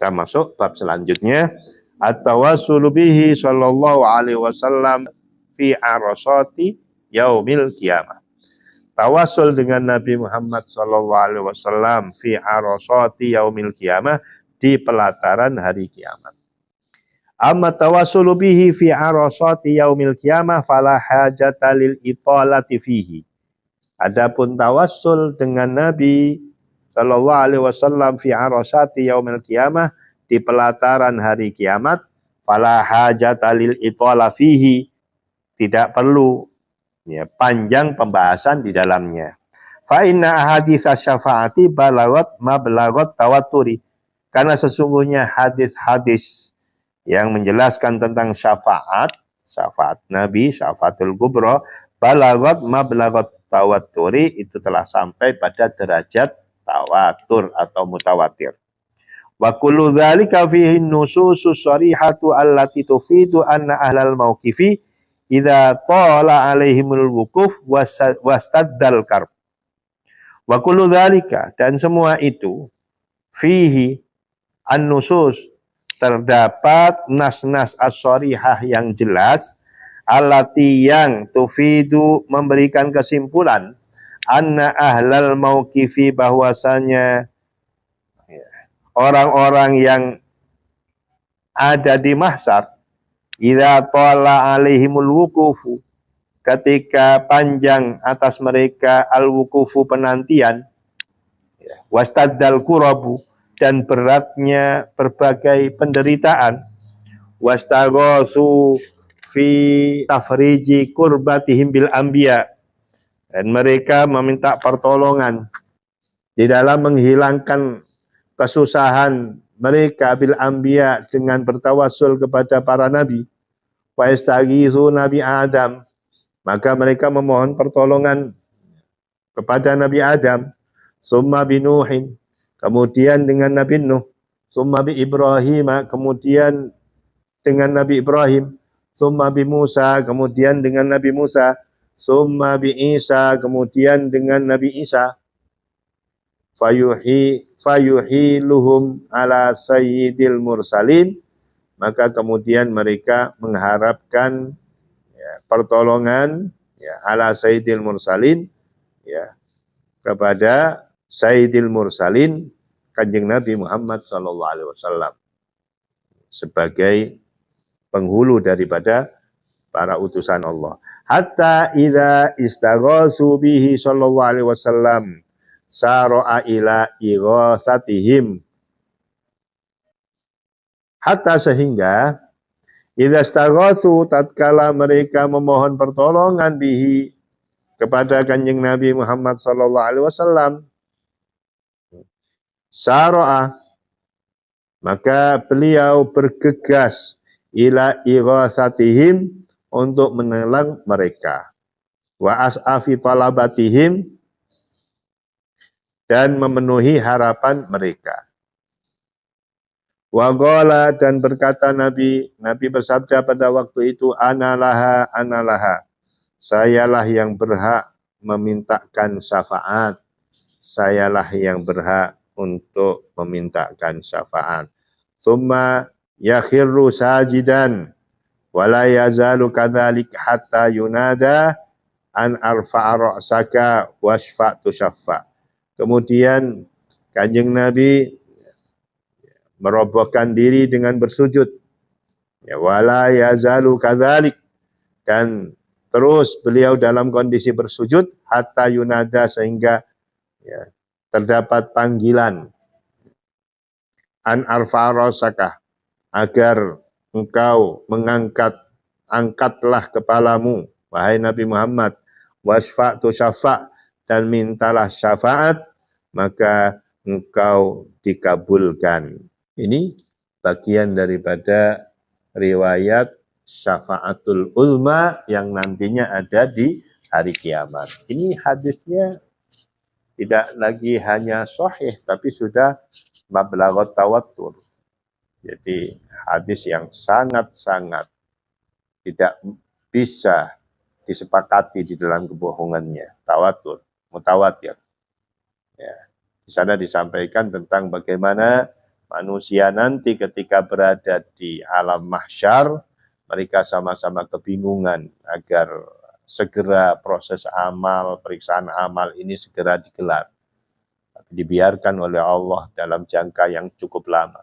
Kita masuk bab selanjutnya. At-tawassulu bihi sallallahu alaihi wasallam fi arasati yaumil qiyamah. Tawasul dengan Nabi Muhammad sallallahu alaihi wasallam fi arasati yaumil qiyamah, di pelataran hari kiamat. Amma tawassulu bihi fi arasati yaumil qiyamah fala hajata lil italati fihi. Adapun tawassul dengan Nabi sallallahu alaihi wasallam fi arasati yaumil qiyamah, di pelataran hari kiamat, fala hajata lil itala fihi, tidak perlu ya, panjang pembahasan di dalamnya. Fa inna ahadits syafaati balagot mablagot tawatturi, karena sesungguhnya hadis-hadis yang menjelaskan tentang syafaat Nabi, syafaatul kubra, balagot mablagot tawatturi, itu telah sampai pada derajat tawatur atau mutawatir. Wa kullu dzalika fihi nususus sharihatu allati tufidu anna ahlal mauqifi idza tala alaihimul wukuf wastaddal karb. Wa kullu dzalika, dan semua itu, fihi an-nusus, terdapat nas-nas as-sharihah yang jelas, allati yang tufidu, memberikan kesimpulan, anna ahlal mauqifi, bahwasanya orang-orang yang ada di mahsyar, idza tala alaihimul wukufu, ketika panjang atas mereka al-wukufu, penantian, wastaddal kurabu, dan beratnya berbagai penderitaan, wastaghasu fi tafriji kurbatihim bil anbiya, dan mereka meminta pertolongan di dalam menghilangkan kesusahan mereka bil anbiya, dengan bertawassul kepada para nabi. Wa yastaghitsu nabi Adam, maka mereka memohon pertolongan kepada Nabi Adam. Summa bi Nuhin, kemudian dengan Nabi Nuh. Summa bi Ibrahim, kemudian dengan Nabi Ibrahim. Summa bi Musa, kemudian dengan Nabi Musa. Summa bi Isa, kemudian dengan Nabi Isa. Fayuhiluhum ala sayyidil mursalin, maka kemudian mereka mengharapkan pertolongan ala sayyidil mursalin, kepada sayyidil mursalin, Kanjeng Nabi Muhammad sallallahu alaihi wasallam, sebagai penghulu daripada para utusan Allah. Hatta idza istaghasu bihi sallallahu alaihi wasallam saro'a ila ighatsatihim, hatta, sehingga idza staghatsu, tatkala mereka memohon pertolongan bihi, kepada Kanjeng Nabi Muhammad sallallahu alaihi wasallam, saro'a, maka beliau bergegas ila ighatsatihim, untuk menolong mereka, wa as'afi talabatihim, dan memenuhi harapan mereka. Wa qala, dan berkata Nabi bersabda pada waktu itu, analaha, sayalah yang berhak memintakan syafaat, sayalah yang berhak untuk memintakan syafaat. Tsumma yakhirru sajidan wala yazalu kadzalik hatta yunada an arfa'a ra'saka wasfa' tusyaffa. Kemudian Kanjeng Nabi merobohkan diri dengan bersujud, wala yazalu kadzalik, dan terus beliau dalam kondisi bersujud, hatta yunada, sehingga terdapat panggilan, an arfa'a ra'saka, agar engkau angkatlah kepalamu, wahai Nabi Muhammad, wasfa' tusyaffa, dan mintalah syafaat, maka engkau dikabulkan. Ini bagian daripada riwayat syafaatul uzma yang nantinya ada di hari kiamat. Ini hadisnya tidak lagi hanya sahih, tapi sudah mablaghat tawatur. Jadi hadis yang sangat-sangat tidak bisa disepakati di dalam kebohongannya, tawatur, mutawatir. Di sana disampaikan tentang bagaimana manusia nanti ketika berada di alam mahsyar, mereka sama-sama kebingungan agar segera proses amal, periksaan amal ini segera digelar. Tapi dibiarkan oleh Allah dalam jangka yang cukup lama.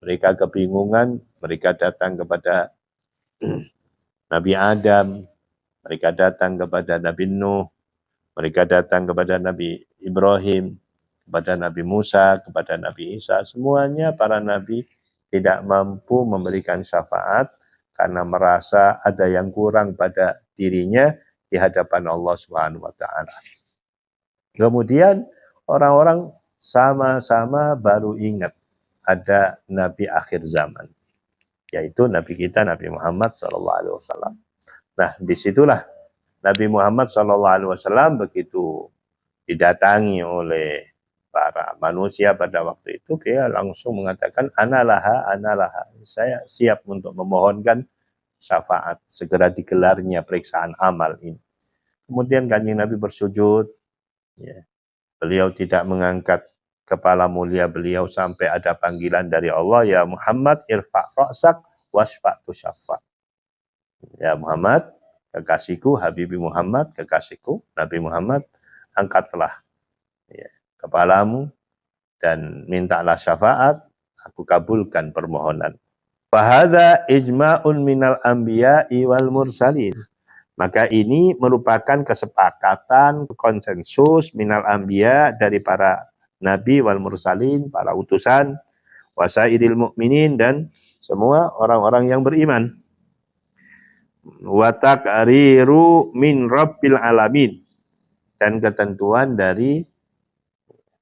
Mereka kebingungan, mereka datang kepada Nabi Adam, mereka datang kepada Nabi Nuh, mereka datang kepada Nabi Ibrahim, kepada Nabi Musa, kepada Nabi Isa. Semuanya para nabi tidak mampu memberikan syafaat karena merasa ada yang kurang pada dirinya di hadapan Allah Subhanahu wa taala. Kemudian orang-orang sama-sama baru ingat ada nabi akhir zaman, yaitu nabi kita Nabi Muhammad SAW. Nah, disitulah Nabi Muhammad SAW begitu didatangi oleh para manusia pada waktu itu, dia langsung mengatakan, analaha, saya siap untuk memohonkan syafaat, segera digelarnya periksaan amal ini. Kemudian Kanjeng Nabi bersujud, ya. Beliau tidak mengangkat kepala mulia beliau sampai ada panggilan dari Allah, ya Muhammad irfa' ra'sak wasfa' tusyaffa. Ya Muhammad, kekasihku, Habibi Muhammad, kekasihku, Nabi Muhammad, angkatlah ya, kepalamu dan mintalah syafaat, aku kabulkan permohonan. Fahadha ijma'un minal anbiya'i wal mursalin. Maka ini merupakan kesepakatan, konsensus minal anbiya dari para nabi wal mursalin, para utusan, wasairil mu'minin dan semua orang-orang yang beriman. Wa taqriru min rabbil alamin, dan ketentuan dari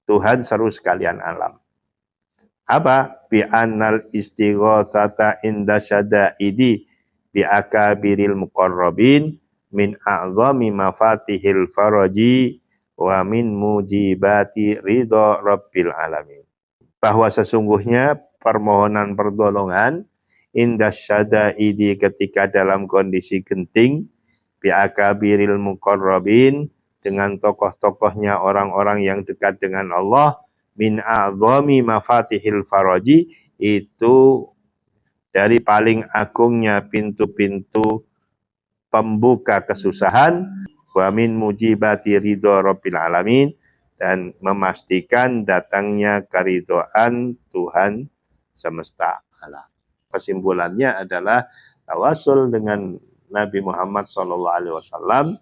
Tuhan seluruh sekalian alam. Apa? Bi annal istighatsata inda syada'idi bi akabiril muqarrabin min a'zami mafatihil faraji wa min mujibati ridha rabbil alamin. Bahwa sesungguhnya permohonan pertolongan inda syada'idi ketika dalam kondisi genting bi akabiril muqarrabin dengan tokoh-tokohnya orang-orang yang dekat dengan Allah, min a'zami mafatihil faraji, itu dari paling agungnya pintu-pintu pembuka kesusahan, wa min mujibati ridho rabbil alamin, dan memastikan datangnya keridhaan Tuhan semesta alam. Kesimpulannya adalah tawasul dengan Nabi Muhammad SAW,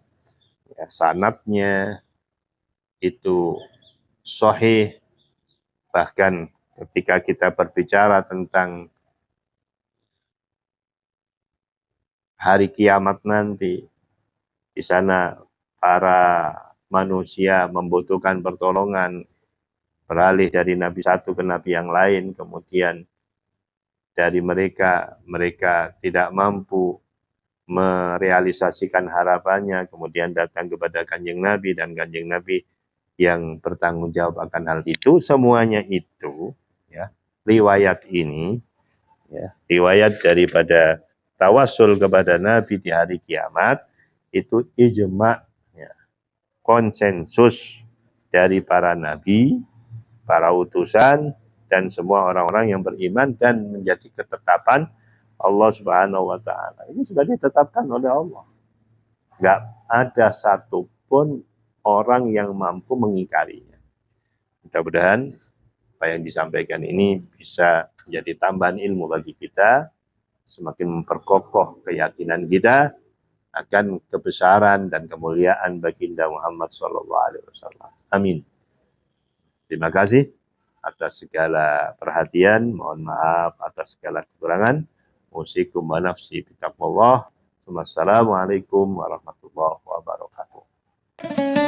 ya, sanadnya itu sahih. Bahkan ketika kita berbicara tentang hari kiamat nanti, di sana para manusia membutuhkan pertolongan, beralih dari nabi satu ke nabi yang lain, kemudian dari mereka tidak mampu merealisasikan harapannya, kemudian datang kepada Kanjeng Nabi, dan Kanjeng Nabi yang bertanggung jawab akan hal itu. Semuanya itu, ya, riwayat ini, ya, riwayat daripada tawasul kepada Nabi di hari kiamat, itu ijma', ya, konsensus dari para nabi, para utusan, dan semua orang-orang yang beriman, dan menjadi ketetapan Allah Subhanahu wa taala. Ini sudah ditetapkan oleh Allah. Enggak ada satupun orang yang mampu mengingkarinya. Mudah-mudahan apa yang disampaikan ini bisa menjadi tambahan ilmu bagi kita, semakin memperkokoh keyakinan kita akan kebesaran dan kemuliaan baginda Muhammad SAW. Amin. Terima kasih atas segala perhatian. Mohon maaf atas segala kekurangan. Usikum wa nafsi bitaqwallah. Wassalamualaikum warahmatullahi wabarakatuh.